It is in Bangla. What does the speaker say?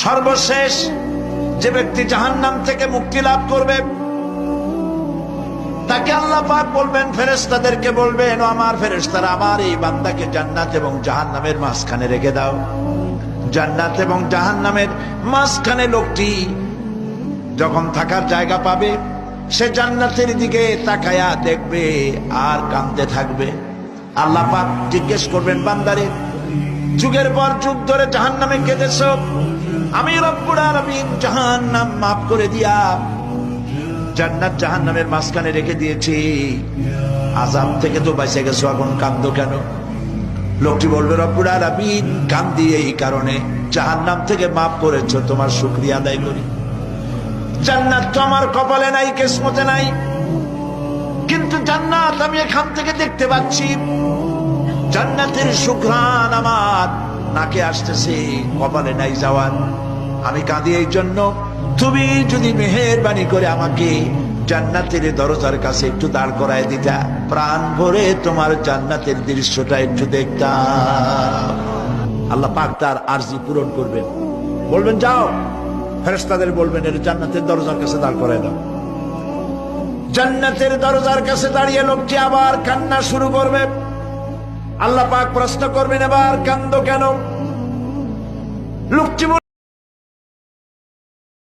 সর্বশেষ যে ব্যক্তি জাহান্নাম থেকে মুক্তি লাভ করবে তাকে আল্লাহ পাক বলবেন, ফেরেশতাদেরকে বলবেন, ও আমার ফেরেশতারা, আমার এই বান্দাকে জান্নাত এবং জাহান্নামের মাঝখানে রেখে দাও। জান্নাত এবং জাহান্নামের মাঝখানে লোকটি যখন থাকার জায়গা পাবে, সে জান্নাতের দিকে তাকায়া দেখবে আর কাঁদতে থাকবে। আল্লাহ পাক জিজ্ঞেস করবেন, বান্দারে, যুগের পর যুগ ধরে জাহান্নামে কেঁদেছ, আমি রব্বুল আলামিন জাহান্নাম মাফ করে দিয়া জান্নাত জাহান্নামের মাঝখানে রেখে দিয়েছি, আযাব থেকে তো বেঁচে গেছো, এখন কাঁদো কেন? লোকটি বলবে, রব্বুল আলামিন কাঁদি এই কারণে, জাহান্নাম থেকে মাফ করেছো, তোমার শুকরিয়া আদায় করি। জান্নাত তো আমার কপালে নাই, কিসমতে নাই, কিন্তু জান্নাত আমি এখান থেকে দেখতে পাচ্ছি, জান্নাতের সুঘ্রাণ আমার নাকে আসতেছে, কপালে নাই যাওয়ার। আমি কাঁদি এই জন্য, তুমি যদি মেহেরবানি করে আমাকে জান্নাতের দরজার কাছে একটু দাঁড় করায় দিতা, প্রাণ ভরে তোমার জান্নাতের দৃশ্যটা একটু দেখতাম। আল্লাহ পাক তার আরজি পূরণ করবেন, বলবেন, যাও, ফেরেশতাদের বলবেন, এর জান্নাতের দরজার কাছে দাঁড় করায় দাও। জান্নাতের দরজার কাছে দাঁড়িয়ে লোকটি আবার কান্না শুরু করবে। আল্লাহ পাক প্রশ্ন করবেন, এবার কান্দো কেন? লোকটি